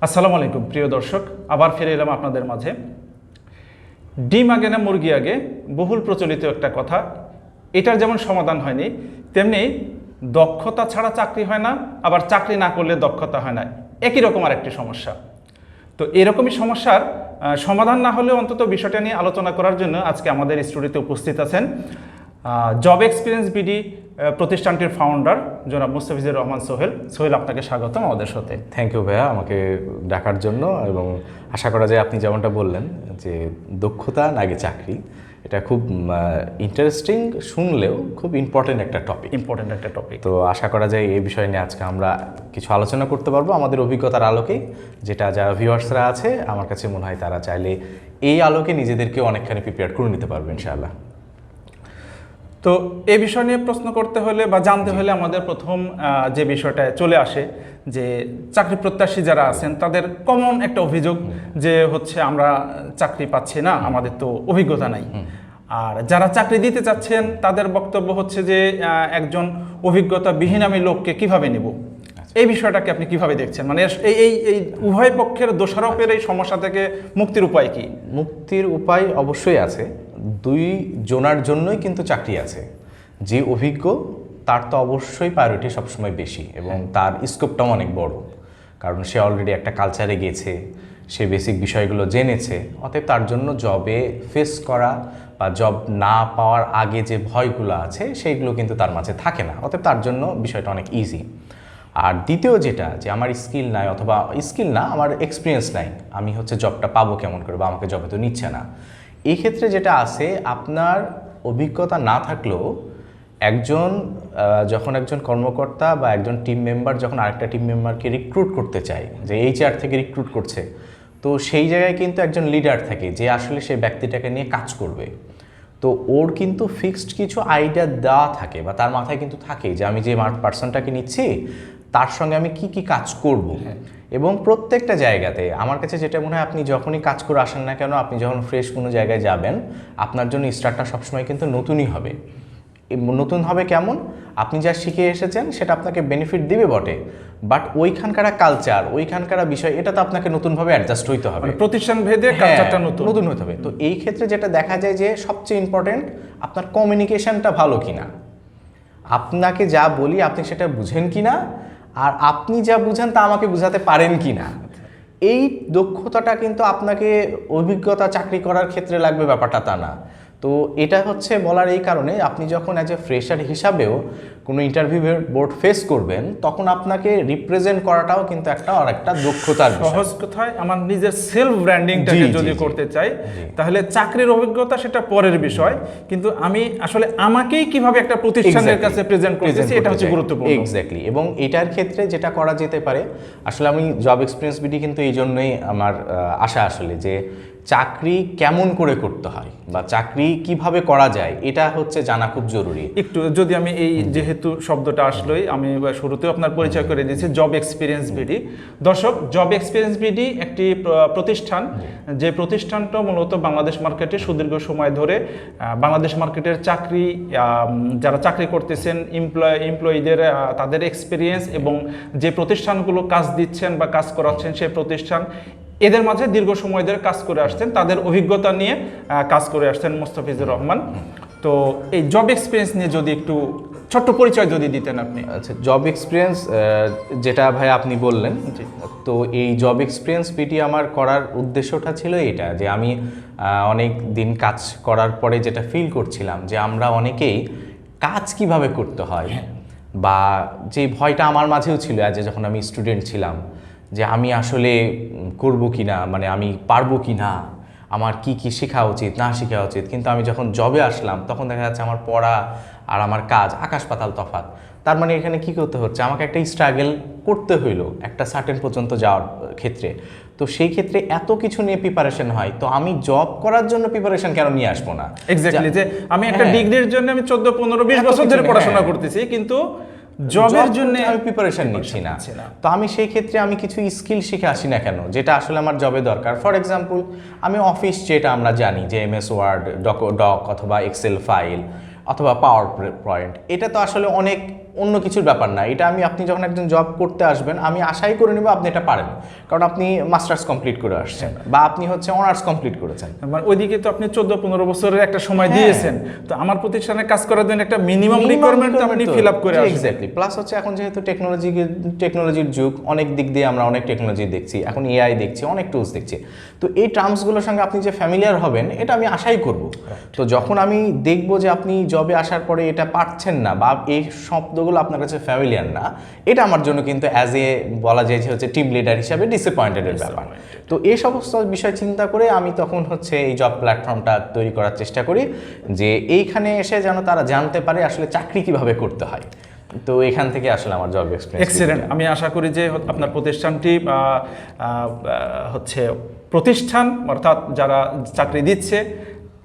আসসালামু আলাইকুম প্রিয় দর্শক, আবার ফিরে এলাম আপনাদের মাঝে। ডিম আগে না মুরগি আগে বহুল প্রচলিত একটা কথা। এটার যেমন সমাধান হয়নি, তেমনি দক্ষতা ছাড়া চাকরি হয় না, আবার চাকরি না করলে দক্ষতা হয় না, একই রকম আরেকটি সমস্যা। তো এরকমই সমস্যার সমাধান না হলেও অন্তত বিষয়টা নিয়ে আলোচনা করার জন্য আজকে আমাদের স্টুডিওতে উপস্থিত আছেন জব এক্সপিরিয়েন্স বিডি প্রতিষ্ঠানটির ফাউন্ডার জনাব মুস্তাফিজুর রহমান সোহেল। সোহেল, আপনাকে স্বাগতম আমাদের সাথে। থ্যাংক ইউ ভাইয়া আমাকে ডাকার জন্য, এবং আশা করা যায় আপনি যেমনটা বললেন যে দক্ষতা নাকি চাকরি, এটা খুব ইন্টারেস্টিং, শুনলেও খুব ইম্পর্টেন্ট একটা টপিক। তো আশা করা যায় এই বিষয় নিয়ে আজকে আমরা কিছু আলোচনা করতে পারবো আমাদের অভিজ্ঞতার আলোকে, যেটা যারা ভিউয়ার্সরা আছে আমার কাছে মনে হয় তারা চাইলে এই আলোকে নিজেদেরকে অনেকখানি প্রিপেয়ার করে নিতে পারবে ইনশাআল্লাহ। তো এই বিষয় নিয়ে প্রশ্ন করতে হলে বা জানতে হলে আমাদের প্রথম যে বিষয়টা চলে আসে যে চাকরি প্রত্যাশী যারা আছেন তাদের কমন একটা অভিযোগ যে হচ্ছে আমরা চাকরি পাচ্ছি না, আমাদের তো অভিজ্ঞতা নাই। আর যারা চাকরি দিতে চাচ্ছেন তাদের বক্তব্য হচ্ছে যে একজন অভিজ্ঞতাবিহীন আমি লোককে কিভাবে নেব। এই বিষয়টাকে আপনি কিভাবে দেখছেন? মানে এই এই উভয় পক্ষের দোষারোপের এই সমস্যা থেকে মুক্তির উপায় কি? মুক্তির উপায় অবশ্যই আছে। দুই জনার জন্যই কিন্তু চাকরি আছে। যে অভিজ্ঞ তার তো অবশ্যই প্রায়োরিটি সবসময় বেশি, এবং তার স্কোপটাও অনেক বড়, কারণ সে অলরেডি একটা কালচারে গেছে, সে বেসিক বিষয়গুলো জেনেছে। অতএব তার জন্য জবে ফেস করা বা জব না পাওয়ার আগে যে ভয়গুলো আছে সেইগুলো কিন্তু তার মাঝে থাকে না। অতএব তার জন্য বিষয়টা অনেক ইজি। আর দ্বিতীয় যেটা, যে আমার স্কিল নাই, অথবা স্কিল না, আমার এক্সপিরিয়েন্স নাই, আমি হচ্ছে জবটা পাবো কেমন করে, বা আমাকে জবে তো নিচ্ছে না। এই ক্ষেত্রে যেটা আছে, আপনার অভিজ্ঞতা না থাকলেও যখন একজন কর্মকর্তা বা একজন টিম মেম্বার যখন আরেকটা টিম মেম্বারকে রিক্রুট করতে চায়, যে HR থেকে রিক্রুট করছে, তো সেই জায়গায় কিন্তু একজন লিডার থাকে যে আসলে সেই ব্যক্তিটাকে নিয়ে কাজ করবে। তো ওর কিন্তু ফিক্সড কিছু আইডিয়া দেওয়া থাকে, বা তার মাথায় কিন্তু থাকে যে আমি যে পার্সনটাকে নিচ্ছি তার সঙ্গে আমি কি কি কাজ করব। এবং প্রত্যেকটা জায়গাতে আমার কাছে যেটা মনে হয়, আপনি যখনই কাজ করে আসেন না কেন, আপনি যখন ফ্রেশ কোনো জায়গায় যাবেন, আপনার জন্য স্টার্টটা সবসময় কিন্তু নতুনই হবে। নতুন হবে কেমন? আপনি যা শিখে এসেছেন সেটা আপনাকে বেনিফিট দিবে বটে, বাট ওইখানকার কালচার, ওইখানকার বিষয়, এটা তো আপনাকে নতুনভাবে অ্যাডজাস্ট হইতে হবে, প্রতিষ্ঠান ভেদে কালচারটা নতুন হতে হবে। তো এই ক্ষেত্রে যেটা দেখা যায় যে সবচেয়ে ইম্পর্টেন্ট আপনার কমিউনিকেশনটা ভালো কিনা, আপনাকে যা বলি আপনি সেটা বুঝেন কিনা, আর আপনি যা বুঝেন তা আমাকে বুঝাতে পারেন কিনা। এই দক্ষতাটা কিন্তু আপনাকে অভিজ্ঞতা চাকরি করার ক্ষেত্রে লাগবে, ব্যাপারটা তা না। তো এটা হচ্ছে বলার এই কারণে, আপনি যখন অ্যাজ এ ফ্রেশার হিসাবেও কোনো ইন্টারভিউ বোর্ড ফেস করবেন, তখন আপনাকে রিপ্রেজেন্ট করাটাও কিন্তু একটা দক্ষতার বিষয়। সহজ কথায়, আমার নিজের সেলফ ব্র্যান্ডিংটাকে যদি করতে চাই, তাহলে চাকরির অভিজ্ঞতা সেটা পরের বিষয়, কিন্তু আমি আসলে আমাকেই কিভাবে একটা প্রতিষ্ঠানের কাছে প্রেজেন্ট করতেছি, এটা হচ্ছে গুরুত্বপূর্ণ। এক্স্যাক্টলি। এবং এটার ক্ষেত্রে যেটা করা যেতে পারে, আসলে আমি জব এক্সপিরিয়েন্স বিডি কিন্তু এই জন্যই আমার আশা আসলে, যে চাকরি কেমন করে করতে হয় বা চাকরি কিভাবে করা যায়, এটা হচ্ছে জানা খুব জরুরি। একটু যদি আমি এই যেহেতু শব্দটা আসলোই, আমি শুরুতেও আপনার পরিচয় করে দিয়েছি, জব এক্সপিরিয়েন্স বিডি। দর্শক, জব এক্সপিরিয়েন্স বিডি একটি প্রতিষ্ঠান, যে প্রতিষ্ঠানটা মূলত বাংলাদেশ মার্কেটে সুদীর্ঘ সময় ধরে বাংলাদেশ মার্কেটের চাকরি, যারা চাকরি করতেছেন এমপ্লয়ীদের তাদের এক্সপিরিয়েন্স এবং যে প্রতিষ্ঠানগুলো কাজ দিচ্ছেন বা কাজ করাচ্ছেন সেই প্রতিষ্ঠান, এদের মাঝে দীর্ঘ সময় ধরে কাজ করে আসছেন, তাদের অভিজ্ঞতা নিয়ে কাজ করে আসছেন মুস্তাফিজুর রহমান। তো এই জব এক্সপিরিয়েন্স নিয়ে যদি একটু ছোট্ট পরিচয় যদি দিতেন আপনি। আচ্ছা, জব এক্সপিরিয়েন্স যেটা ভাই আপনি বললেন, তো এই জব এক্সপিরিয়েন্স বিডি আমার করার উদ্দেশ্যটা ছিল এটা, যে আমি অনেক দিন কাজ করার পরে যেটা ফিল করছিলাম, যে আমরা অনেকেই কাজ কিভাবে করতে হয়, বা যে ভয়টা আমার মাঝেও ছিল যখন আমি স্টুডেন্ট ছিলাম, যে আমি আসলে করব কি না, মানে আমি পারবো কি না, আমার কি কি শেখা উচিত না শেখা উচিত। কিন্তু আমি যখন জবে আসলাম তখন দেখা যাচ্ছে আমার পড়া আর আমার কাজ আকাশ পাতাল তফাৎ। তার মানে এখানে কি করতে হচ্ছে, আমাকে একটা স্ট্রাগল করতে হইলো একটা সার্টেন পর্যন্ত যাওয়ার ক্ষেত্রে। তো সেই ক্ষেত্রে এত কিছু নিয়ে প্রিপারেশন হয়, তো আমি জব করার জন্য প্রিপারেশন কেন নিয়ে আসবো না? এক্স্যাক্টলি, যে আমি একটা ডিগ্রির জন্য আমি 14, 15, 20 বছর ধরে পড়াশোনা করতেছি, কিন্তু জবের জন্য আমি প্রিপারেশন নিচ্ছি না। তো আমি সেই ক্ষেত্রে আমি কিছু স্কিল শিখে আসি না কেন, যেটা আসলে আমার জবে দরকার। ফর এক্সাম্পল, আমি অফিস যেটা আমরা জানি যে MS ওয়ার্ড, ডক অথবা এক্সেল ফাইল অথবা পাওয়ার পয়েন্ট, এটা তো আসলে অনেক অন্য কিছুর ব্যাপার না, এটা আপনি যখন একজন জব করতে আসবেন আমি আশাই করে নেব আপনি এটা পারেন, কারণ আপনি মাস্টার্স কমপ্লিট করে আসছেন বা আপনি হচ্ছে অনার্স কমপ্লিট করেছেন। মানে ওইদিকে তো আপনি 14-15 বছরের একটা সময় দিয়েছেন, তো আমার প্রতিষ্ঠানে কাজ করার জন্য একটা মিনিমাম রিকোয়ারমেন্ট আপনি ফিল আপ করে আসবেন। এক্স্যাক্টলি। প্লাস হচ্ছে এখন যেহেতু টেকনোলজির যুগ, অনেক দিক দিয়ে আমরা অনেক টেকনোলজি দেখছি, এখন এআই দেখছি, অনেক টুলস দেখছি, তো এই টার্মসগুলোর সঙ্গে আপনি যে ফ্যামিলিয়ার হবেন এটা আমি আশাই করব। তো যখন আমি দেখব যে আপনি জবে আসার পরে এটা পারছেন না বা এই শব্দগুলো আপনার কাছে ফ্যামিলিয়ার না, এটা আমার জন্য কিন্তু অ্যাজ এ বলা যায় যে হচ্ছে টিম লিডার হিসাবে ডিসঅ্যাপয়েন্টেডের ব্যাপার। তো এই সমস্ত বিষয় চিন্তা করে আমি তখন হচ্ছে এই জব প্ল্যাটফর্মটা তৈরি করার চেষ্টা করি, যে এইখানে এসে যেন তারা জানতে পারে আসলে চাকরি কিভাবে করতে হয়। তো এখান থেকে আসলে আমার জব এক্সপিরিয়েন্স। এক্সিলেন্ট। আমি আশা করি যে আপনার প্রতিষ্ঠানটি হচ্ছে প্রতিষ্ঠান অর্থাৎ যারা চাকরি দিচ্ছে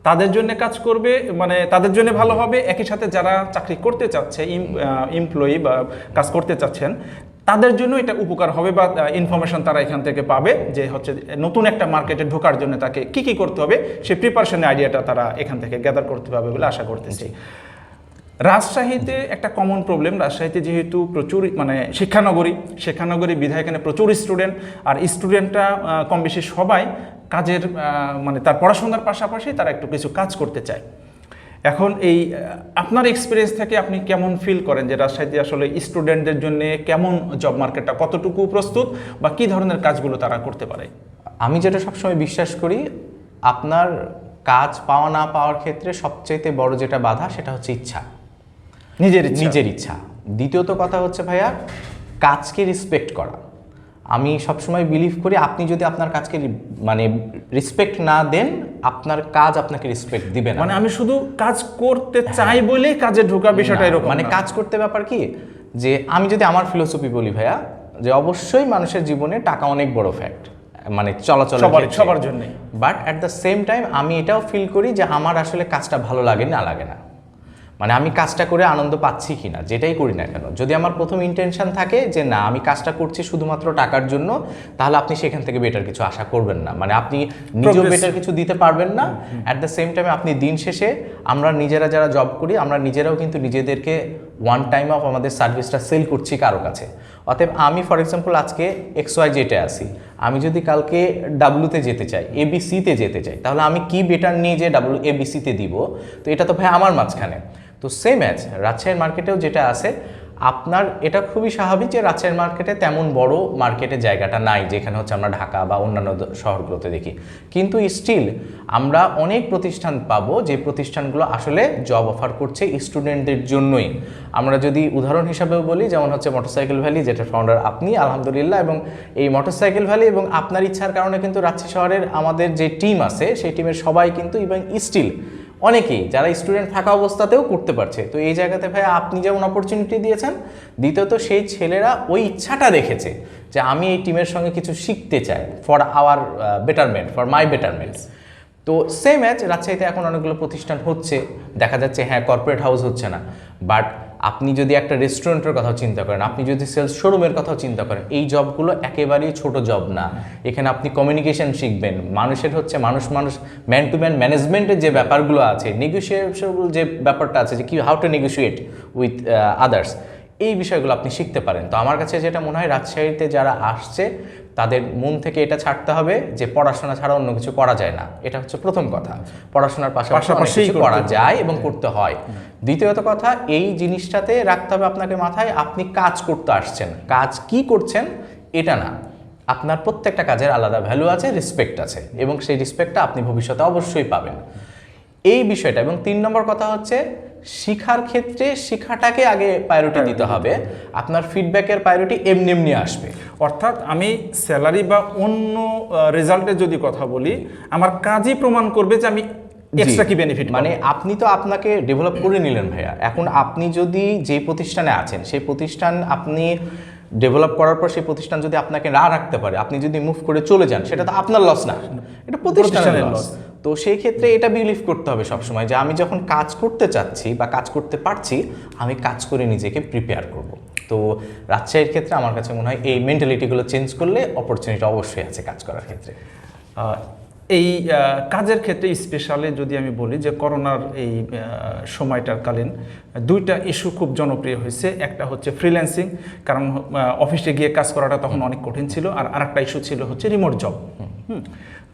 তাদের জন্য কাজ করবে, মানে তাদের জন্য ভালো হবে, একই সাথে যারা চাকরি করতে চাচ্ছে এমপ্লয়ি বা কাজ করতে চাচ্ছেন তাদের জন্য এটা উপকার হবে বা ইনফরমেশন তারা এখান থেকে পাবে যে হচ্ছে নতুন একটা মার্কেটে ঢোকার জন্য তাকে কি কি করতে হবে সেই প্রিপারেশনের আইডিয়াটা তারা এখান থেকে গ্যাদার করতে পারবে বলে আশা করতেছি। রাজশাহীতে একটা কমন প্রবলেম, রাজশাহীতে যেহেতু প্রচুর মানে শিক্ষানগরী বিধায় এখানে প্রচুর স্টুডেন্ট, আর স্টুডেন্টরা কম বেশি সবাই কাজের মানে তার পড়াশোনার পাশাপাশি তারা একটু কিছু কাজ করতে চায়। এখন এই আপনার এক্সপিরিয়েন্স থেকে আপনি কেমন ফিল করেন যে রাজশাহীতে আসলে স্টুডেন্টদের জন্য কেমন জব মার্কেটটা কতটুকু প্রস্তুত বা কী ধরনের কাজগুলো তারা করতে পারে? আমি যেটা সবসময় বিশ্বাস করি, আপনার কাজ পাওয়া না পাওয়ার ক্ষেত্রে সবচাইতে বড় যেটা বাধা সেটা হচ্ছে ইচ্ছা, নিজের ইচ্ছা। দ্বিতীয়ত কথা হচ্ছে ভাইয়া কাজকে রেসপেক্ট করা। আমি সবসময় বিলিভ করি আপনি যদি আপনার কাজকে মানে রেসপেক্ট না দেন আপনার কাজ আপনাকে রেসপেক্ট দিবে না। মানে আমি শুধু কাজ করতে চাই বলেই কাজে ঢোকা বিষয়টা এরকম মানে কাজ করতে ব্যাপার কি, যে আমি যদি আমার ফিলোসফি বলি ভাইয়া, যে অবশ্যই মানুষের জীবনে টাকা অনেক বড় ফ্যাক্ট, মানে চলাচল সবার জন্য, but at the same time আমি এটাও ফিল করি যে আমার আসলে কাজটা ভালো লাগে না মানে আমি কাজটা করে আনন্দ পাচ্ছি কিনা, যেটাই করি না কেন, যদি আমার প্রথম ইন্টেনশন থাকে যে না আমি কাজটা করছি শুধুমাত্র টাকার জন্য, তাহলে আপনি সেখান থেকে বেটার কিছু আশা করবেন না, মানে আপনি নিজেও বেটার কিছু দিতে পারবেন না। অ্যাট দ্য সেম টাইম আপনি দিন শেষে আমরা নিজেরা যারা জব করি আমরা নিজেরাও কিন্তু নিজেদেরকে ওয়ান টাইম অফ আমাদের সার্ভিসটা সেল করছি কারো কাছে। অতএব আমি ফর এক্সাম্পল আজকে XYZ-এ আসি, আমি যদি কালকে ডাব্লুতে যেতে চাই, ABC-তে যেতে চাই, তাহলে আমি কি বেটার নিয়ে যে ABC-তে দিব, তো এটা তো ভাই আমার মাঝখানে। তো সেম রাজশাহীর মার্কেটেও যেটা আছে, আপনার এটা খুবই স্বাভাবিক যে রাজশাহীর মার্কেটে তেমন বড় মার্কেটের জায়গাটা নাই, যেখানে হচ্ছে আমরা ঢাকা বা অন্যান্য শহরগুলোতে দেখি, কিন্তু স্টিল আমরা অনেক প্রতিষ্ঠান পাবো যে প্রতিষ্ঠানগুলো আসলে জব অফার করছে স্টুডেন্টদের জন্যই। আমরা যদি উদাহরণ হিসাবেও বলি, যেমন হচ্ছে মোটরসাইকেল ভ্যালি, যেটা ফাউন্ডার আপনি আলহামদুলিল্লাহ, এবং এই মোটরসাইকেল ভ্যালি এবং আপনার ইচ্ছার কারণে কিন্তু রাজশাহী শহরের আমাদের যে টিম আছে সেই টিমের সবাই কিন্তু এবং স্টিল অনেকেই যারা স্টুডেন্ট থাকা অবস্থাতেও করতে পারছে। তো এই জায়গাতে ভাই আপনি যেমন অপরচুনিটি দিয়েছেন, দ্বিতীয়ত সেই ছেলেরা ওই ইচ্ছাটা রেখেছে যে আমি এই টিমের সঙ্গে কিছু শিখতে চাই for our betterment, for my betterment. তো সেম রাজশাহীতে এখন অনেকগুলো প্রতিষ্ঠান হচ্ছে, দেখা যাচ্ছে হ্যাঁ কর্পোরেট হাউস হচ্ছে না, বাট আপনি যদি একটা রেস্টুরেন্টের কথাও চিন্তা করেন, আপনি যদি সেলস শোরুমের কথাও চিন্তা করেন, এই জবগুলো একেবারেই ছোট জব না। এখানে আপনি কমিউনিকেশন শিখবেন, মানুষের হচ্ছে মানুষ ম্যান টু ম্যান ম্যানেজমেন্টের যে ব্যাপারগুলো আছে, নেগোসিয়েশন যে ব্যাপারটা আছে, যে কি how to negotiate with others, এই বিষয়গুলো আপনি শিখতে পারেন। তো আমার কাছে যেটা মনে হয় রাজশাহীতে যারা আসছে তাদের মন থেকে এটা ছাড়তে হবে যে পড়াশোনা ছাড়া অন্য কিছু করা যায় না। এটা হচ্ছে প্রথম কথা, পড়াশোনার পাশাপাশি করা যায় এবং করতে হয়। দ্বিতীয়ত কথা, এই জিনিসটাতে রাখতে হবে আপনাকে মাথায়, আপনি কাজ করতে আসছেন, কাজ কি করছেন এটা না, আপনার প্রত্যেকটা কাজের আলাদা ভ্যালু আছে, রেসপেক্ট আছে, এবং সেই রেসপেক্টটা আপনি ভবিষ্যতে অবশ্যই পাবেন, এই বিষয়টা। এবং 3 নম্বর কথা হচ্ছে শিখার ক্ষেত্রে শিখাটাকে আগে প্রায়োরিটি দিতে হবে, আপনার ফিডব্যাকের প্রায়োরিটি এমনি আসবে। অর্থাৎ আমি স্যালারি বা অন্য রেজাল্টের যদি কথা বলি, আমার কাজই প্রমাণ করবে যে আমি এক্সট্রা কি বেনিফিট, মানে আপনি তো আপনাকে ডেভেলপ করে নিলেন ভাইয়া, এখন আপনি যদি যে প্রতিষ্ঠানে আছেন সেই প্রতিষ্ঠান আপনি ডেভেলপ করার পর সেই প্রতিষ্ঠান যদি আপনাকে না রাখতে পারে, আপনি যদি মুভ করে চলে যান, সেটা তো আপনার লস না, এটা প্রতিষ্ঠানের লস। তো সেই ক্ষেত্রে এটা বিলিভ করতে হবে সবসময় যে আমি যখন কাজ করতে চাচ্ছি বা কাজ করতে পারছি, আমি কাজ করে নিজেকে প্রিপেয়ার করব। তো রাজশাহীর ক্ষেত্রে আমার কাছে মনে হয় এই মেন্টালিটিগুলো চেঞ্জ করলে অপরচুনিটি অবশ্যই আছে কাজ করার ক্ষেত্রে। এই কাজের ক্ষেত্রে স্পেশালি যদি আমি বলি যে করোনার এই সময়টার কালীন দুইটা ইস্যু খুব জনপ্রিয় হয়েছে। একটা হচ্ছে ফ্রিল্যান্সিং, কারণ অফিসে গিয়ে কাজ করাটা তখন অনেক কঠিন ছিল, আর আরেকটা ইস্যু ছিল হচ্ছে রিমোট জব।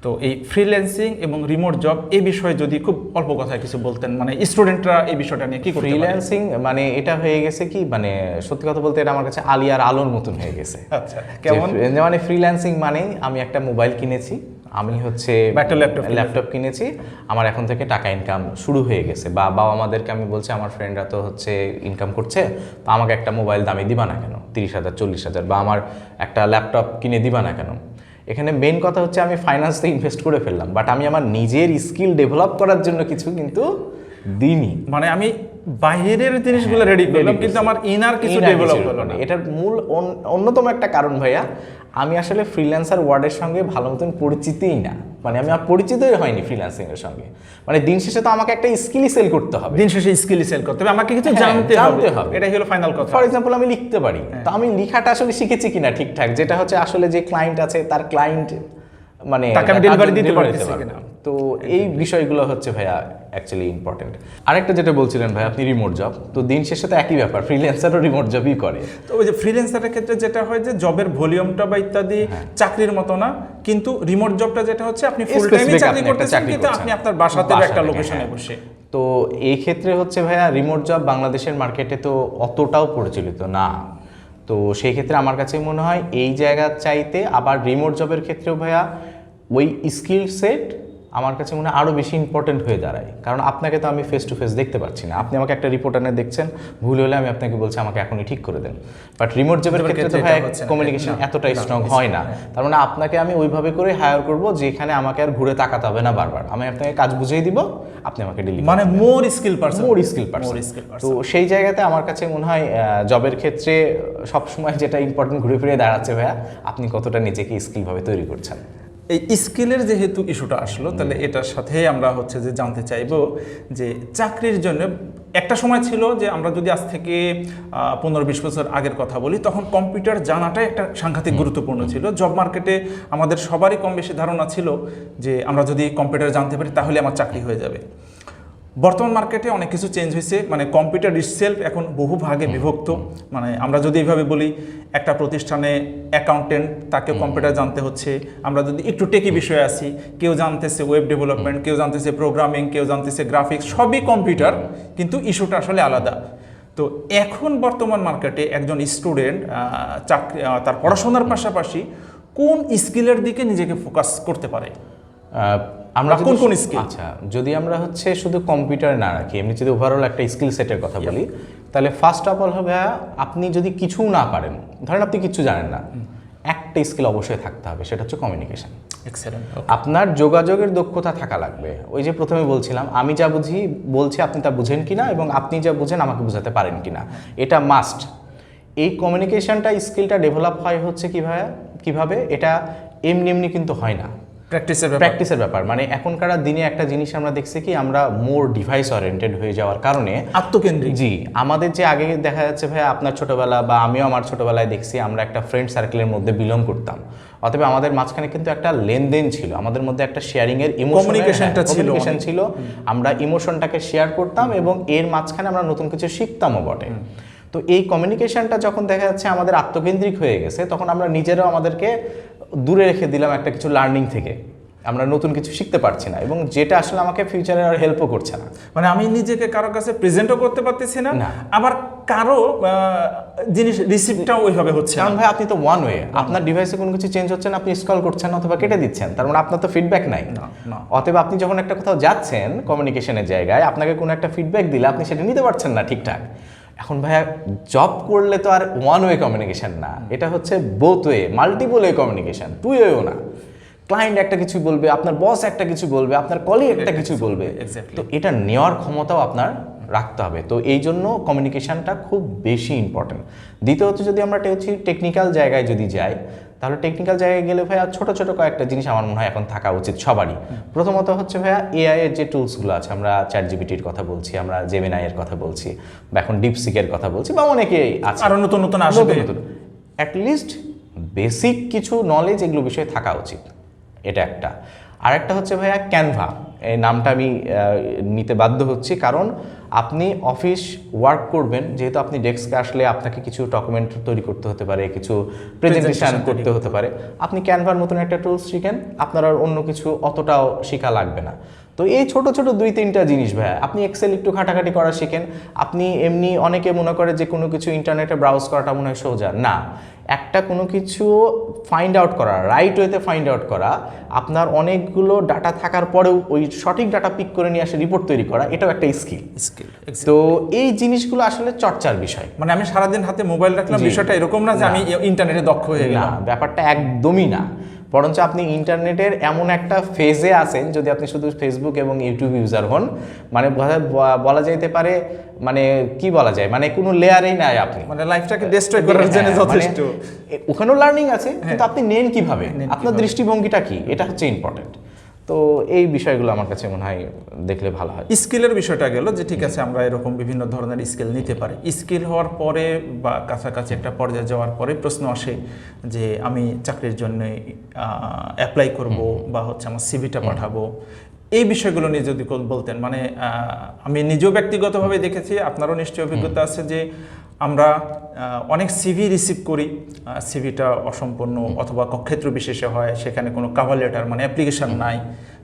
তো এই ফ্রিল্যান্সিং এবং রিমোট জব এই বিষয়ে যদি খুব অল্প কথায় কিছু বলতেন, মানে স্টুডেন্টরা এই বিষয়টা নিয়ে কি করতে পারে? ফ্রিল্যান্সিং মানে এটা হয়ে গেছে কি, মানে সত্যি কথা বলতে এটা আমার কাছে আলিয়ার আলোর মতন হয়ে গেছে। আচ্ছা, কেমন? মানে ফ্রিল্যান্সিং মানে আমি একটা মোবাইল কিনেছি, আমি হচ্ছে একটা ল্যাপটপ কিনেছি, আমার এখন থেকে টাকা ইনকাম শুরু হয়ে গেছে, বা বাবা আমাদেরকে আমি বলছি আমার ফ্রেন্ডরা তো হচ্ছে ইনকাম করছে, তো আমাকে একটা মোবাইল দামি দিবা না কেন, 30,000 40,000, বা আমার একটা ল্যাপটপ কিনে দিবা না কেন। এখানে মেন কথা হচ্ছে আমি ফাইন্যান্সে ইনভেস্ট করে ফেললাম, বাট আমি আমার নিজের স্কিল ডেভেলপ করার জন্য কিছু কিন্তু দিইনি। মানে আমি বাইরের জিনিসগুলো রেডি করলাম, কিন্তু আমার ইনার কিছু ডেভেলপ হলো না। এটার মূল অন্যতম একটা কারণ ভাইয়া, আমি আসলে ফ্রিল্যান্সার ওয়ার্ডের সঙ্গে ভালো মতন পরিচিতই না, মানে আমি আর পরিচিতই হয়নি ফ্রিল্যান্সিং এর সঙ্গে। মানে দিন শেষে তো আমাকে একটা স্কিলই সেল করতে হবে, দিন শেষে স্কিলই সেল করতে হবে, আমাকে কিছু জানতে হবে, এটাই হলো ফাইনাল কথা। ফর এক্সাম্পল আমি লিখতে পারি, তো আমি লেখাটা আসলে শিখেছি কিনা ঠিকঠাক, যেটা হচ্ছে আসলে যে ক্লায়েন্ট আছে তার ক্লায়েন্ট মানে তাকে আমি ডেলিভারি দিতে পারতেছি কিনা। তো এই বিষয়গুলো হচ্ছে ভাইয়া অ্যাকচুয়ালি ইম্পর্টেন্ট। আরেকটা যেটা বলছিলেন ভাই আপনি রিমোট জব, তো দিন শেষে তো একই ব্যাপার, ফ্রিল্যান্সারও রিমোট জবই করে। তো ওই যে ফ্রিল্যান্সারের ক্ষেত্রে যেটা হয় যে জবের ভলিউমটা বা ইত্যাদি চাকরির মতো না, কিন্তু রিমোট জবটা যেটা হচ্ছে আপনি ফুল টাইমে চাকরি করতেছেন, কিন্তু আপনি আপনার বাসাতে একটা লোকেশনে বসে। তো এই ক্ষেত্রে হচ্ছে ভাইয়া রিমোট জব বাংলাদেশের মার্কেটে তো অতটাও পরিচালিত না, তো সেই ক্ষেত্রে আমার কাছে মনে হয় এই জায়গার চাইতে আবার রিমোট জবের ক্ষেত্রেও ভাইয়া ওই স্কিল সেট আমার কাছে মনে হয় আরও বেশি ইম্পর্টেন্ট হয়ে দাঁড়ায়। কারণ আপনাকে তো আমি ফেস টু ফেস দেখতে পাচ্ছি না, আপনি আমাকে একটা রিপোর্ট এনে দেখছেন, ভুল হলে আমি আপনাকে বলছি আমাকে এখনই ঠিক করে দেন। বাট রিমোট জবের ক্ষেত্রে তো ভাই কমিউনিকেশন এতটা স্ট্রং হয় না, তার মানে আপনাকে আমি ওইভাবে করে হায়ার করব যেখানে আমাকে আর ঘুরে তাকাতে হবে না বারবার, আমি আপনাকে কাজ বুঝিয়ে দিব, আপনি আমাকে ডেলিভারি, মানে মোর স্কিল পারসন। তো সেই জায়গাতে আমার কাছে মনে হয় জবের ক্ষেত্রে সবসময় যেটা ইম্পর্টেন্ট ঘুরে ফিরে দাঁড়াচ্ছে ভাইয়া, আপনি কতটা নিজেকে স্কিলভাবে তৈরি করছেন। এই স্কিলের যেহেতু ইস্যুটা আসলো, তাহলে এটার সাথে আমরা হচ্ছে যে জানতে চাইবো যে চাকরির জন্য একটা সময় ছিল যে আমরা যদি আজ থেকে 15-20 বছর আগের কথা বলি, তখন কম্পিউটার জানাটাই একটা সাংঘাতিক গুরুত্বপূর্ণ ছিল। জব মার্কেটে আমাদের সবারই কম বেশি ধারণা ছিল যে আমরা যদি কম্পিউটার জানতে পারি তাহলে আমার চাকরি হয়ে যাবে। বর্তমান মার্কেটে অনেক কিছু চেঞ্জ হয়েছে, মানে কম্পিউটার ইটসেলফ এখন বহু ভাগে বিভক্ত। মানে আমরা যদি এইভাবে বলি, একটা প্রতিষ্ঠানে অ্যাকাউন্টেন্ট, তাকে কম্পিউটার জানতে হচ্ছে। আমরা যদি একটু টেকি বিষয়ে আসি, কেউ জানতেছে ওয়েব ডেভেলপমেন্ট, কেউ জানতেছে প্রোগ্রামিং, কেউ জানতেছে গ্রাফিক্স, সবই কম্পিউটার, কিন্তু ইস্যুটা আসলে আলাদা। তো এখন বর্তমান মার্কেটে একজন স্টুডেন্ট চাকরি, তার পড়াশোনার পাশাপাশি কোন স্কিলের দিকে নিজেকে ফোকাস করতে পারে? আমরা কোন স্কিল? আচ্ছা, যদি আমরা হচ্ছে শুধু কম্পিউটার না রাখি, এমনি যদি ওভারঅল একটা স্কিল সেটের কথা বলি, তাহলে ফার্স্ট অফ অল হবে আপনি যদি কিছু না পারেন, ধরেন আপনি কিছু জানেন না, একটা স্কিল অবশ্যই থাকতে হবে, সেটা হচ্ছে কমিউনিকেশন। আপনার যোগাযোগের দক্ষতা থাকা লাগবে। ওই যে প্রথমে বলছিলাম, আমি যা বলছি আপনি তা বুঝেন কিনা, এবং আপনি যা বুঝেন আমাকে বোঝাতে পারেন কিনা, এটা মাস্ট। এই কমিউনিকেশনটা স্কিলটা ডেভেলপ হয় হচ্ছে কিভাবে, এটা এমনি কিন্তু হয় না, প্র্যাকটিসের ব্যাপার। মানে এখনকার দিনে একটা জিনিস আমরা দেখছি কি, আমরা মোর ডিভাইস ওরিয়েন্টেড হয়ে যাওয়ার কারণে আত্মকেন্দ্রিক। জি, আমাদের যে আগে দেখা যাচ্ছে ভাই, আপনার ছোটবেলা বা আমিও আমার ছোটবেলায় দেখছি, আমরা একটা ফ্রেন্ড সার্কেলের মধ্যে বিলং করতাম, অতএব আমাদের মাঝখানে কিন্তু একটা লেনদেন ছিল, আমাদের মধ্যে একটা শেয়ারিং এর কমিউনিকেশন ছিল, আমরা ইমোশনটাকে শেয়ার করতাম এবং এর মাঝখানে আমরা নতুন কিছু শিখতামও বটে। তো এই কমিউনিকেশনটা যখন দেখা যাচ্ছে আমাদের আত্মকেন্দ্রিক হয়ে গেছে, তখন আমরা নিজেরাও আমাদেরকে দূরে রেখে দিলাম একটা কিছু লার্নিং থেকে, আমরা নতুন কিছু শিখতে পারছি না, এবং যেটা আসলে আমাকে ফিউচারে আর হেল্পও করছে না। মানে আমি নিজেকে কারো কাছে প্রেজেন্টও করতে পারতেছি না, আবার কারো জিনিস রিসিভটাও ওইভাবে হচ্ছে। কারণ ভাই আপনি তো ওয়ান ওয়ে, আপনার ডিভাইসে কোনো কিছু চেঞ্জ হচ্ছে না, আপনি স্ক্রল করছেন অথবা কেটে দিচ্ছেন, তার মানে আপনার তো ফিডব্যাক নাই। অতএব আপনি যখন একটা কোথাও যাচ্ছেন কমিউনিকেশনের জায়গায়, আপনাকে কোনো একটা ফিডব্যাক দিলে আপনি সেটা নিতে পারছেন না ঠিকঠাক। এখন ভাইয়া জব করলে তো আর ওয়ান ওয়ে কমিউনিকেশন না, এটা হচ্ছে both way, multiple way communication, two ওয়েও না। ক্লায়েন্ট একটা কিছু বলবে, আপনার বস একটা কিছু বলবে, আপনার কলিগ একটা কিছু বলবে, তো এটা নেওয়ার ক্ষমতাও আপনার রাখতে হবে। তো এই জন্য কমিউনিকেশনটা খুব বেশি ইম্পর্টেন্ট। দ্বিতীয়ত যদি আমরা টেকনিক্যাল জায়গায় যদি যাই, তাহলে টেকনিক্যাল জায়গায় গেলে ভাইয়া ছোট কয়েকটা জিনিস আমার মনে হয় এখন থাকা উচিত সবারই। প্রথমত হচ্ছে ভাইয়া এআই এর যে টুলসগুলো আছে, আমরা চ্যাটজিপিটির কথা বলছি, আমরা জেমিনাই এর কথা বলছি, বা এখন ডিপসিকের কথা বলছি, বা অনেকেই আছে, আরো নতুন আসবে, অ্যাটলিস্ট বেসিক কিছু নলেজ এগুলো বিষয়ে থাকা উচিত, এটা একটা। আরেকটা হচ্ছে ভাইয়া ক্যানভা, এই নামটা আমি নিতে বাধ্য হচ্ছি, কারণ আপনি অফিস ওয়ার্ক করবেন, যেহেতু আপনি ডেস্কে আসলে আপনাকে কিছু ডকুমেন্ট তৈরি করতে হতে পারে, কিছু প্রেজেন্টেশন করতে হতে পারে, আপনি ক্যানভার মতন একটা টুলস শিখেন, আপনার আর অন্য কিছু অতটাও শেখা লাগবে না। তো এই ছোট ছোট 2-3টা জিনিস ভাইয়া, আপনি এক্সেল একটু ঘাটাঘাটি করা শিখেন। আপনি এমনি অনেকে মনে করে যে কোনো কিছু ইন্টারনেটে ব্রাউজ করাটা মনে হয় সোজা, না, একটা কোনো কিছু ফাইন্ড আউট করা, রাইট ওয়েতে ফাইন্ড আউট করা, আপনার অনেকগুলো ডাটা থাকার পরেও ওই সঠিক ডাটা পিক করে নিয়ে আসে রিপোর্ট তৈরি করা, এটাও একটা স্কিল। তো এই জিনিসগুলো আসলে চর্চার বিষয়। মানে আমি সারাদিন হাতে মোবাইল রাখলাম, বিষয়টা এরকম না যে আমি ইন্টারনেটে দক্ষ হয়ে গেলাম, না, ব্যাপারটা একদমই না। বরঞ্চ আপনি ইন্টারনেটের এমন একটা ফেজে আছেন, যদি আপনি শুধু ফেসবুক এবং ইউটিউব ইউজার হন, মানে বলা যাইতে পারে, মানে কি বলা যায়, মানে কোনো লেয়ারেই নাই আপনি, মানে লাইফটাকে ডিস্ট্রয় করার জন্য যথেষ্ট। ওখানেও লার্নিং আছে, কিন্তু আপনি নেন কিভাবে, আপনার দৃষ্টিভঙ্গিটা কি, এটা হচ্ছে ইম্পর্টেন্ট। তো এই বিষয়গুলো আমার কাছে মনে হয় দেখলে ভালো হয়। স্কিলের বিষয়টা গেল যে ঠিক আছে, আমরা এরকম বিভিন্ন ধরনের স্কিল নিতে পারি। স্কিল হওয়ার পরে বা কাছাকাছি একটা পর্যায়ে যাওয়ার পরে প্রশ্ন আসে যে আমি চাকরির জন্য অ্যাপ্লাই করব বা হচ্ছে আমার সিভিটা পাঠাবো, এই বিষয়গুলো নিয়ে যদি বলতেন। মানে আমি নিজেও ব্যক্তিগতভাবে দেখেছি, আপনারও নিশ্চয়ই অভিজ্ঞতা আছে, যে আমরা অনেক সিভি রিসিভ করি, সিভিটা অসম্পূর্ণ অথবা ক্ষেত্র বিশেষে হয়, সেখানে কোনো কভার লেটার মানে অ্যাপ্লিকেশন নাই।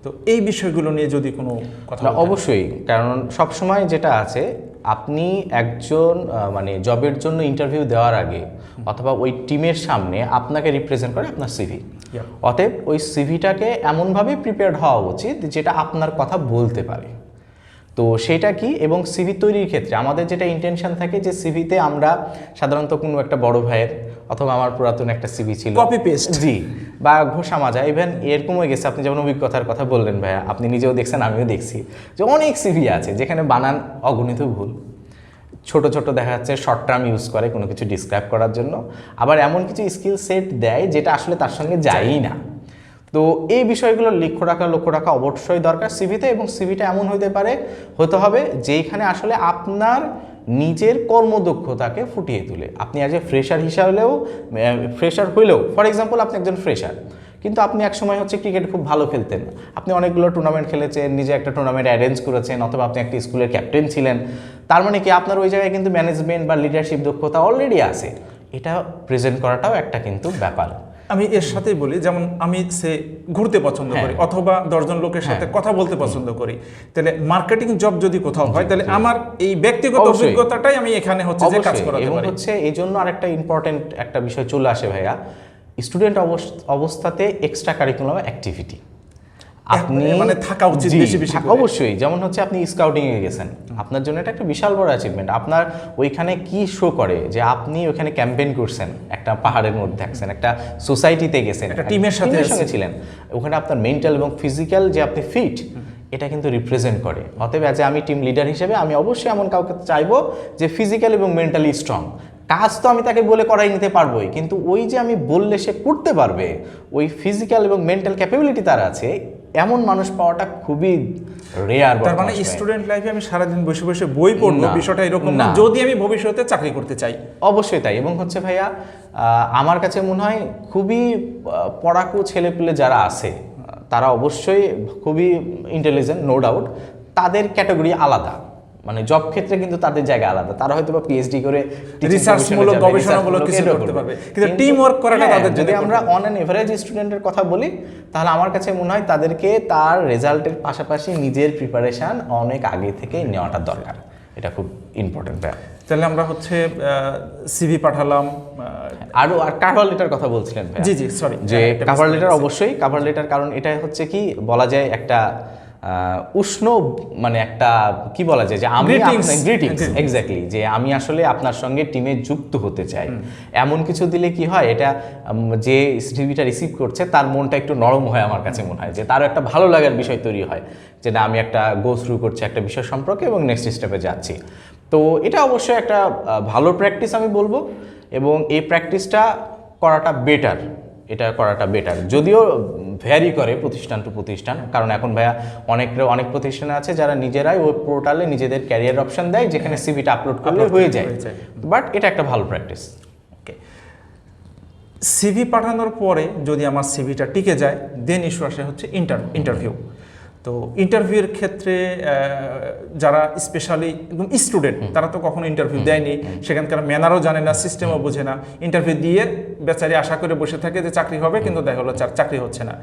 তো এই বিষয়গুলো নিয়ে যদি কোনো কথা। অবশ্যই, কারণ সবসময় যেটা আছে, আপনি একজন মানে জবের জন্য ইন্টারভিউ দেওয়ার আগে অথবা ওই টিমের সামনে আপনাকে রিপ্রেজেন্ট করে আপনার সিভি। অতএব ওই সিভিটাকে এমনভাবে প্রিপেয়ার্ড হওয়া উচিত যেটা আপনার কথা বলতে পারে। তো সেটা কি, এবং সিভি তৈরির ক্ষেত্রে আমাদের যেটা ইন্টেনশন থাকে যে সিভিতে আমরা সাধারণত কোনো একটা বড় ভাইয়ের অথবা আমার পুরাতন একটা সিভি ছিল, কপি পেস্ট, জি, বা ঘোষা মাজা, ইভেন এরকম হয়ে গেছে। আপনি যেমন অভিজ্ঞতার কথা বললেন ভাইয়া, আপনি নিজেও দেখছেন, আমিও দেখছি যে অনেক সিভি আছে যেখানে বানান অগণিত ভুল, ছোট ছোট দেখা যাচ্ছে শর্ট টার্ম ইউজ করে কোনো কিছু ডিসক্রাইব করার জন্য, আবার এমন কিছু স্কিল সেট দেয় যেটা আসলে তার সঙ্গে যায়ই না। তো এই বিষয়গুলো লক্ষ্য রাখা অবশ্যই দরকার সিভিতে, এবং সিভিটা এমন হতে হবে যেখানে আসলে আপনার নিজের কর্মদক্ষতাকে ফুটিয়ে তুলে। আপনি অ্যাজ এ ফ্রেশার হইলেও, ফর এক্সাম্পল আপনি একজন ফ্রেশার, কিন্তু আপনি একসময় হচ্ছে ক্রিকেট খুব ভালো খেলতেন, আপনি অনেকগুলো টুর্নামেন্ট খেলেছেন, নিজে একটা টুর্নামেন্ট অ্যারেঞ্জ করেছেন, অথবা আপনি একটা স্কুলের ক্যাপ্টেন ছিলেন, তার মানে কি আপনার ওই জায়গায় কিন্তু ম্যানেজমেন্ট বা লিডারশিপ দক্ষতা অলরেডি আছে। এটা প্রেজেন্ট করাটাও একটা কিন্তু ব্যাপার। আমি এর সাথেই বলি, যেমন আমি ঘুরতে পছন্দ করি অথবা 10 জন লোকের সাথে কথা বলতে পছন্দ করি, তাহলে মার্কেটিং জব যদি কোথাও হয়, তাহলে আমার এই ব্যক্তিগত অভিজ্ঞতাটাই আমি এখানে হচ্ছে যে কাজ করাতে পারি। হচ্ছে এই জন্য আরেকটা ইম্পর্টেন্ট একটা বিষয় চলে আসে ভাইয়া, স্টুডেন্ট অবস্থাতে এক্সট্রা কারিকুলাম অ্যাক্টিভিটি আপনি মানে থাকা উচিত বেশি বেশি। অবশ্যই, যেমন হচ্ছে আপনি স্কাউটিং এ গেছেন, আপনার জন্য এটা একটা বিশাল বড় অ্যাচিভমেন্ট। আপনার ওইখানে কি শো করে যে আপনি ওইখানে ক্যাম্পেইন করছেন, একটা পাহাড়ের মধ্যে থাকছেন, একটা সোসাইটিতে গেছেন, একটা টিমের সঙ্গে ছিলেন, ওখানে আপনার মেন্টাল এবং ফিজিক্যাল যে আপনি ফিট, এটা কিন্তু রিপ্রেজেন্ট করে। অতএব অ্যাজ আমি টিম লিডার হিসেবে আমি অবশ্যই এমন কাউকে চাইবো যে ফিজিক্যাল এবং মেন্টালি স্ট্রং। কাজ তো আমি তাকে বলে করাই নিতে পারবোই, কিন্তু ওই যে আমি বললে সে করতে পারবে, ওই ফিজিক্যাল এবং মেন্টাল ক্যাপাবিলিটি তার আছে, এমন মানুষ পাওয়াটা খুবই রেয়ার। তার মানে স্টুডেন্ট লাইফে আমি সারাদিন বসে বসে বই পড়বো, বিষয়টা এরকম না, যদি আমি ভবিষ্যতে চাকরি করতে চাই। অবশ্যই তাই। এবং হচ্ছে ভাইয়া, আমার কাছে মনে হয় খুবই পড়াকু ছেলেপিলে যারা আছে তারা অবশ্যই খুবই ইন্টেলিজেন্ট, নো ডাউট, তাদের ক্যাটাগরি আলাদা, মানে জব ক্ষেত্রে কিন্তু তাদের জায়গা আলাদা। তারা হয়তো বা পিএইচডি করে রিসার্চমূলক গবেষণামূলক কিছু করতে পারবে, কিন্তু টিম ওয়ার্ক করাটা তাদের, যদি আমরা অন অ্যান এভারেজ স্টুডেন্টের কথা বলি, তাহলে আমার কাছে মনে হয় তাদেরকে তার রেজাল্টের পাশাপাশি নিজের প্রিপারেশন অনেক আগে থেকে নেওয়াটা দরকার। এটা খুব ইম্পর্টেন্ট ব্যাপার। তাহলে আমরা হচ্ছে সিভি পাঠালাম, আর কভার লেটার কথা বলছিলেন ভাই। জি সরি, যে কভার লেটার, অবশ্যই কভার লেটার, কারণ এটা হচ্ছে কি বলা যায় একটা উষ্ণ, মানে একটা কি বলা যায় যে আমি গ্রিটিংস, এক্স্যাক্টলি, যে আমি আসলে আপনার সঙ্গে টিমে যুক্ত হতে চাই, এমন কিছু দিলে কি হয়, এটা যে সিভিটা রিসিভ করছে তার মনটা একটু নরম হয়। আমার কাছে মনে হয় যে তারও একটা ভালো লাগার বিষয় তৈরি হয়, যে না আমি একটা গো থ্রু করছি একটা বিষয় সম্পর্কে এবং নেক্সট স্টেপে যাচ্ছি। তো এটা অবশ্যই একটা ভালো প্র্যাকটিস আমি বলবো, এবং এই প্র্যাকটিসটা করাটা বেটার, যদিও ভ্যারি করে প্রতিষ্ঠান টু প্রতিষ্ঠান, কারণ এখন ভাইয়া অনেক প্রতিষ্ঠানে আছে যারা নিজেরাই ওয়েব পোর্টালে নিজেদের ক্যারিয়ার অপশন দেয়, যেখানে সিভিটা আপলোড করলে হয়ে যায়, বাট এটা একটা ভালো প্র্যাকটিস। ওকে, সিভি পাঠানোর পরে যদি আমার সিভিটা টিকে যায় দেন ইস্যু আসে হচ্ছে ইন্টারভিউ। তো ইন্টারভিউর ক্ষেত্রে যারা স্পেশালি একদম স্টুডেন্ট তারা তো কখনো ইন্টারভিউ দেয়নি, সেখানকার ম্যানারও জানে না, সিস্টেমও বোঝে না, ইন্টারভিউ দিয়ে বেচারি আশা করে বসে থাকে যে চাকরি হবে, কিন্তু দেখা হলো চাকরি হচ্ছে না।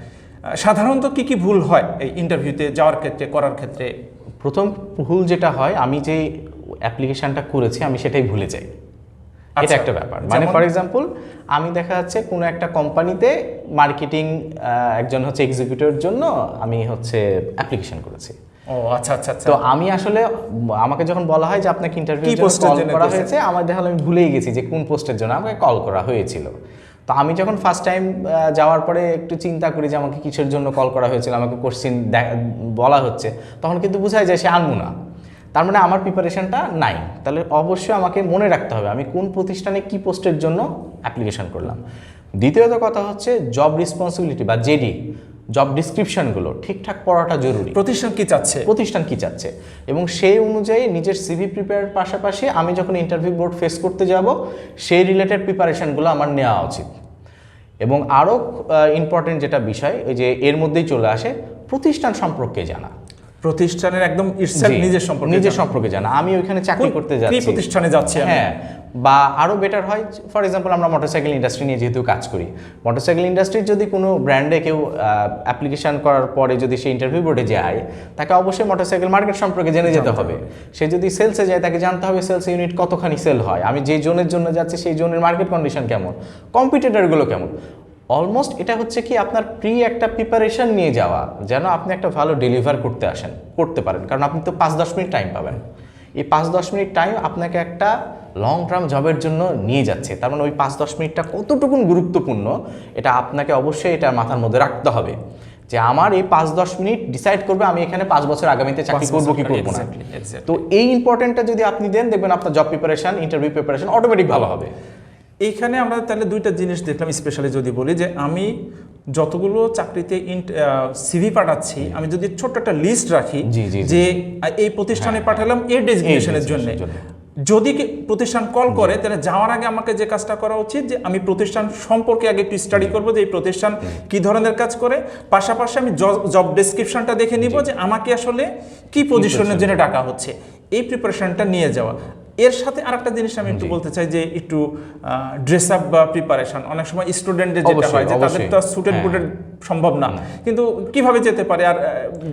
সাধারণত কি কি ভুল হয় এই ইন্টারভিউতে যাওয়ার ক্ষেত্রে, করার ক্ষেত্রে? প্রথম ভুল যেটা হয়, আমি যে অ্যাপ্লিকেশনটা করেছি আমি সেটাই ভুলে যাই। এটা একটা ব্যাপার। মানে ফর এক্সাম্পল, আমি দেখা যাচ্ছে কোনো একটা কোম্পানিতে মার্কেটিং একজন হচ্ছে এক্সিকিউটিভের জন্য আমি হচ্ছে অ্যাপ্লিকেশন করেছি। ও আচ্ছা আচ্ছা আচ্ছা। তো আমি আসলে আমাকে যখন বলা হয় যে আপনাকে ইন্টারভিউ কি পোস্টের জন্য করা হয়েছে, আমার দেখা হলো আমি ভুলেই গেছি যে কোন পোস্টের জন্য আমাকে কল করা হয়েছিল। তো আমি যখন ফার্স্ট টাইম যাওয়ার পরে একটু চিন্তা করি যে আমাকে কিসের জন্য কল করা হয়েছিল, আমাকে কোশ্চেন বলা হচ্ছে, তখন কিন্তু বোঝায় যায় সে আনমু না। তার মানে আমার প্রিপারেশনটা নাই। তাহলে অবশ্যই আমাকে মনে রাখতে হবে আমি কোন প্রতিষ্ঠানে কি পোস্টের জন্য অ্যাপ্লিকেশন করলাম। দ্বিতীয়ত কথা হচ্ছে জব রেসপন্সিবিলিটি বা জেডি, জব ডিসক্রিপশনগুলো ঠিকঠাক পড়াটা জরুরি। প্রতিষ্ঠান কি চাচ্ছে এবং সেই অনুযায়ী নিজের সিভি প্রিপেয়ারের পাশাপাশি আমি যখন ইন্টারভিউ বোর্ড ফেস করতে যাব সেই রিলেটেড প্রিপারেশনগুলো আমার নেওয়া উচিত। এবং আরও ইম্পর্টেন্ট যেটা বিষয়, ওই যে এর মধ্যেই চলে আসে প্রতিষ্ঠান সম্পর্কে জানা, প্রতিষ্ঠানের একদম নিজের সম্পর্কে জানা। আমি ওইখানে চাকরি করতে যাচ্ছি, প্রতিষ্ঠানে যাচ্ছি, হ্যাঁ। বা আরও বেটার হয়, ফর এক্সাম্পল আমরা মোটরসাইকেল ইন্ডাস্ট্রি নিয়ে যেহেতু কাজ করি, মোটরসাইকেল ইন্ডাস্ট্রির যদি কোনো ব্র্যান্ডে কেউ অ্যাপ্লিকেশন করার পরে যদি সে ইন্টারভিউ বোর্ডে যায়, তাকে অবশ্যই মোটরসাইকেল মার্কেট সম্পর্কে জেনে যেতে হবে। সে যদি সেলসে যায় তাকে জানতে হবে সেলস ইউনিট কতখানি সেল হয়, আমি যে জোনের জন্য যাচ্ছি সেই জোনের মার্কেট কন্ডিশন কেমন, কম্পিটিটরগুলো কেমন। অলমোস্ট এটা হচ্ছে কি আপনার একটা প্রিপারেশন নিয়ে যাওয়া, যেন আপনি একটা ভালো ডেলিভার করতে পারেন। কারণ আপনি তো 5-10 মিনিট টাইম পাবেন, এই 5-10 মিনিট টাইম আপনাকে একটা লং টার্ম জবের জন্য নিয়ে যাচ্ছে। তার মানে ওই 5-10 মিনিটটা কতটুকুন গুরুত্বপূর্ণ এটা আপনাকে অবশ্যই এটা মাথার মধ্যে রাখতে হবে, যে আমার এই 5-10 মিনিট ডিসাইড করবে আমি এখানে 5 বছর আগামীতে চাকরি করবো কি করবো না। তো এই ইম্পর্টেন্টটা যদি আপনি দেন, দেখবেন আপনার job preparation, interview preparation automatic ভালো হবে। এইখানে আমরা তাহলে দুইটা জিনিস দেখলাম, স্পেশালি যদি বলি যে আমি যতগুলো চাকরিতে সিভি পাঠাচ্ছি, আমি যদি ছোট্ট একটা লিস্ট রাখি যে এই প্রতিষ্ঠানে পাঠালাম এর ডেজিগনেশনের জন্য, যদি প্রতিষ্ঠান কল করে তাহলে যাওয়ার আগে আমাকে যে কাজটা করা উচিত যে আমি প্রতিষ্ঠান সম্পর্কে আগে একটু স্টাডি করবো যে এই প্রতিষ্ঠান কি ধরনের কাজ করে, পাশাপাশি আমি জব ডেসক্রিপশনটা দেখে নিব যে আমাকে আসলে কি পজিশনের জন্য ডাকা হচ্ছে, এই প্রিপারেশনটা নিয়ে যাওয়া। এর সাথে আরেকটা জিনিস আমি একটু বলতে চাই যে একটু ড্রেস আপ বা প্রিপারেশন, অনেক সময় স্টুডেন্টদের যেটা হয় যে তাদের তো সুটেড বুটেড সম্ভব না, কিন্তু কিভাবে যেতে পারে? আর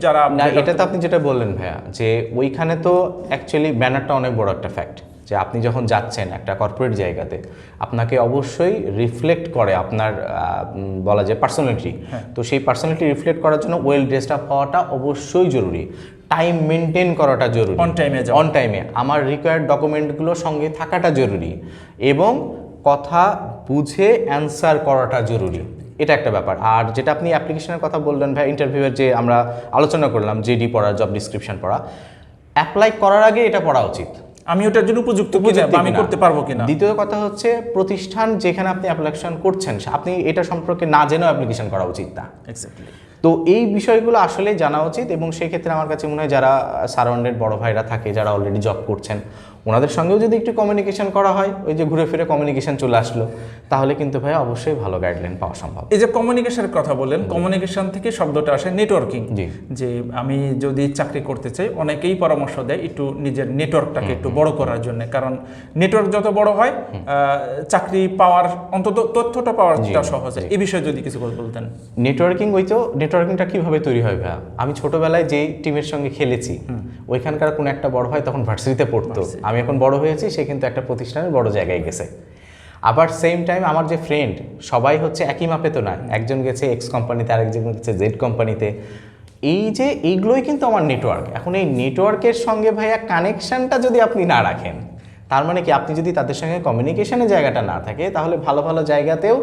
যারা না, এটা তো আপনি যেটা বললেন ভাইয়া, যে ওইখানে তো অ্যাকচুয়ালি ব্যানারটা অনেক বড় একটা ফ্যাক্ট, যে আপনি যখন যাচ্ছেন একটা কর্পোরেট জায়গাতে আপনাকে অবশ্যই রিফ্লেক্ট করে আপনার বলা যায় পার্সোনালিটি। তো সেই পার্সোনালিটি রিফ্লেক্ট করার জন্য ওয়েল ড্রেসড আপ হওয়াটা অবশ্যই জরুরি, টাইম মেনটেন করাটা জরুরি, অন টাইমে আমার রিকোয়ার্ড ডকুমেন্টগুলো সঙ্গে থাকাটা জরুরি, এবং কথা বুঝে অ্যান্সার করাটা জরুরি। এটা একটা ব্যাপার। আর যেটা আপনি অ্যাপ্লিকেশনের কথা বললেন ভাই, ইন্টারভিউয়ের যে আমরা আলোচনা করলাম জেডি পড়া, জব ডিসক্রিপশন পড়া, অ্যাপ্লাই করার আগে এটা পড়া উচিত, আমি ওটার জন্য উপযুক্ত কিনা, আমি করতে পারবো কিনা। দ্বিতীয় কথা হচ্ছে প্রতিষ্ঠান যেখানে আপনি অ্যাপ্লিকেশন করছেন আপনি এটা সম্পর্কে না জেনেও অ্যাপ্লিকেশন করা উচিত না। এক্স্যাক্টলি। তো এই বিষয়গুলো আসলে জানা উচিত, এবং সেই ক্ষেত্রে আমার কাছে মনে হয় যারা সারাউন্ডেড বড় ভাইরা থাকে, যারা অলরেডি জব করছেন, ওনাদের সঙ্গেও যদি একটু কমিউনিকেশন করা হয়, ওই যে ঘুরে ফিরে কমিউনিকেশন চলে আসলো, তাহলে কিন্তু ভাই অবশ্যই ভালো গাইডলাইন পাওয়া সম্ভব। এই যে কমিউনিকেশনের কথা বললেন, কমিউনিকেশন থেকে শব্দটা আসে নেটওয়ার্কিং। যে আমি যদি চাকরি করতে চাই, অনেকেই পরামর্শ দেয় একটু নিজের নেটওয়ার্কটাকে একটু বড় করার জন্য, কারণ নেটওয়ার্ক যত বড় হয় চাকরি পাওয়ার, অন্তত তথ্যটা পাওয়াটা সহজ হয়। এই বিষয়ে যদি কিছু বলতেন। নেটওয়ার্কিংটা কিভাবে তৈরি হয় ভাইয়া? আমি ছোটবেলায় যে টিমের সঙ্গে খেলেছি, ওইখানকার কোনো একটা বড় ভাই তখন ভার্সিটিতে পড়তো, আমি এখন বড় হয়েছি, সে কিন্তু একটা প্রতিষ্ঠানের বড় জায়গায় গেছে। আবার সেম টাইম আমার যে ফ্রেন্ড, সবাই হচ্ছে একই মাপে তো না, একজন গেছে এক্স কোম্পানিতে, আরেকজন গেছে জেড কোম্পানিতে। এইগুলোই কিন্তু আমার নেটওয়ার্ক। এখন এই নেটওয়ার্কের সঙ্গে ভাইয়া কানেকশনটা যদি আপনি না রাখেন, তার মানে কি আপনি যদি তাদের সঙ্গে কমিউনিকেশনের জায়গাটা না থাকে, তাহলে ভালো ভালো জায়গাতেও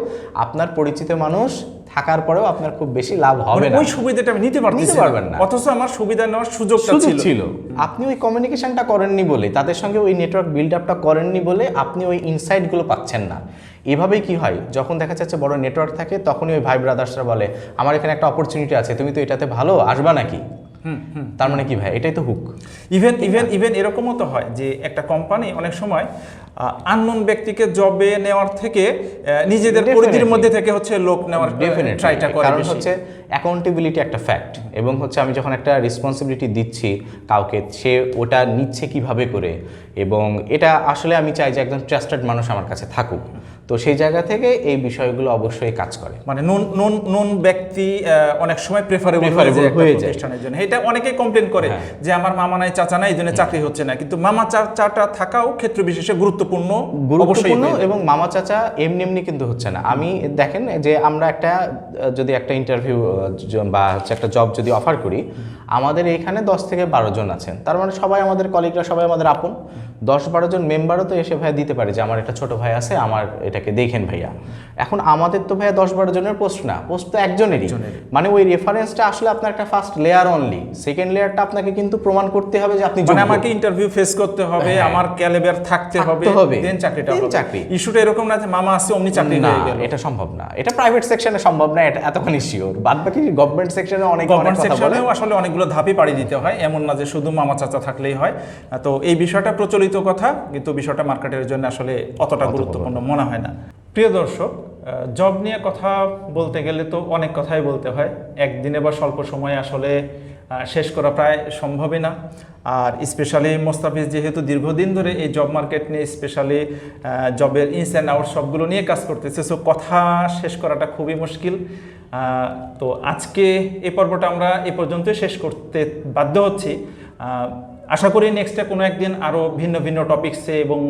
আপনার পরিচিত মানুষ থাকার পরেও আপনার খুব বেশি লাভ হবে না, ওই সুবিধাটা আমি নিতে পারবেন না, অথচ আমার সুবিধা নেওয়ার সুযোগটা ছিল। আপনি ওই কমিউনিকেশনটা করেননি বলে, তাদের সঙ্গে ওই নেটওয়ার্ক বিল্ড আপটা করেননি বলে আপনি ওই ইনসাইটগুলো পাচ্ছেন না। এভাবেই কি হয়, যখন দেখা যাচ্ছে বড় নেটওয়ার্ক থাকে, তখনই ওই ভাই ব্রাদার্সরা বলে আমার এখানে একটা অপরচুনিটি আছে, তুমি তো এটাতে ভালো, আসবা নাকি? তার মানে কি ভাই, এটাই তো হুক। ইভেন এরকমও তো হয় যে একটা কোম্পানি অনেক সময় আননোন ব্যক্তিকে জবে নেওয়ার থেকে নিজেদের পরিধির মধ্যে থেকে হচ্ছে লোক নেওয়ার ট্রাইটা করে। কারণ হচ্ছে অ্যাকাউন্টেবিলিটি একটা ফ্যাক্ট, এবং হচ্ছে আমি যখন একটা রেসপন্সিবিলিটি দিচ্ছি কাউকে, সে ওটা নিচ্ছে কিভাবে করে, এবং এটা আসলে আমি চাই যে একজন ট্রাস্টেড মানুষ আমার কাছে থাকুক। তো সেই জায়গা থেকে এই বিষয়গুলো অবশ্যই কাজ করে। মানে নন ব্যক্তি অনেক সময় প্রেফারেবল হয়ে যায় প্রতিষ্ঠানের জন্য। এটা অনেকেই কমপ্লেন করে যে আমার মামা নাই চাচা নাই, এই জন্য চাকরি হচ্ছে না। কিন্তু মামা চাচাটা থাকাও ক্ষেত্র বিশেষে গুরুত্বপূর্ণ, এবং মামা চাচা এমনি কিন্তু হচ্ছে না। আমি দেখেন যে আমরা যদি একটা ইন্টারভিউ বা হচ্ছে একটা জব যদি অফার করি, আমাদের এখানে 10 থেকে 12 জন আছেন, তার মানে সবাই আমাদের কলিগরা, সবাই আমাদের আপন। 10-12 জন মেম্বারও তো এসে ভাইয়া দিতে পারে যে আমার একটা ছোট ভাই আছে, আমার এটাকে দেখেন ভাইয়া। এখন আমাদের তো ভাইয়া 10-12 জনের পোস্ট না, পোস্ট তো একজনেরই। মানে ওই রেফারেন্সটা আসলে আপনার একটা ফার্স্ট লেয়ার অনলি, সেকেন্ড লেয়ারটা আপনাকে কিন্তু প্রমাণ করতে হবে যে আপনি মানে আমাকে ইন্টারভিউ ফেস করতে হবে, আমার ক্যালিবার থাকতে হবে, দেন চাকরিটা হবে। চাকরি ইস্যুটা এরকম না যে মামা আছে অমনি চাকরি হয়ে গেল, এটা সম্ভব না। এটা প্রাইভেট সেকশনে সম্ভব না, এটা এতখানি শিওর। বাদ বাকি গভর্নমেন্ট সেকশনে গভর্নমেন্ট সেকশনেও আসলে অনেকগুলো ধাপই পাড়ি দিতে হয়, এমন না যে শুধু মামা চাচা থাকলেই হয়। তো এই বিষয়টা প্রচলিত কথা, কিন্তু বিষয়টা মার্কেটের জন্য আসলে অতটা গুরুত্বপূর্ণ মনে হয় না। প্রিয় দর্শক, জব নিয়ে কথা বলতে গেলে তো অনেক কথাই বলতে হয়, একদিনে বা স্বল্প সময়ে আসলে শেষ করা প্রায় সম্ভবই না। আর স্পেশালি মোস্তাফিজ যেহেতু দীর্ঘদিন ধরে এই জব মার্কেট নিয়ে, স্পেশালি জবের ইনস অ্যান্ড আউট সবগুলো নিয়ে কাজ করতেছে, সো কথা শেষ করাটা খুবই মুশকিল। তো আজকে এই পর্বটা আমরা এ পর্যন্তই শেষ করতে বাধ্য হচ্ছি। আশা করি নেক্সটে কোনো একদিন আরও ভিন্ন ভিন্ন টপিক্সে এবং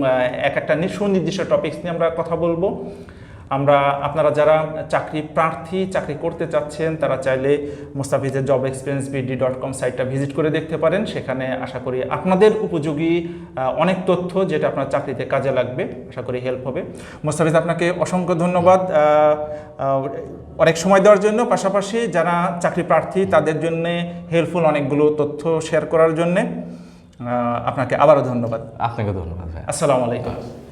একটা সুনির্দিষ্ট টপিক্স নিয়ে আমরা কথা বলবো। আপনারা যারা চাকরি প্রার্থী, চাকরি করতে চাচ্ছেন, তারা চাইলে মোস্তাফিজের jobeexperienceBD.com সাইটটা ভিজিট করে দেখতে পারেন। সেখানে আশা করি আপনাদের উপযোগী অনেক তথ্য, যেটা আপনার চাকরিতে কাজে লাগবে, আশা করি হেল্প হবে। মোস্তাফিজ, আপনাকে অসংখ্য ধন্যবাদ অনেক সময় দেওয়ার জন্য, পাশাপাশি যারা চাকরি প্রার্থী তাদের জন্য হেল্পফুল অনেকগুলো তথ্য শেয়ার করার জন্য আপনাকে আবারও ধন্যবাদ। আপনাকে ধন্যবাদ। আসসালামু আলাইকুম।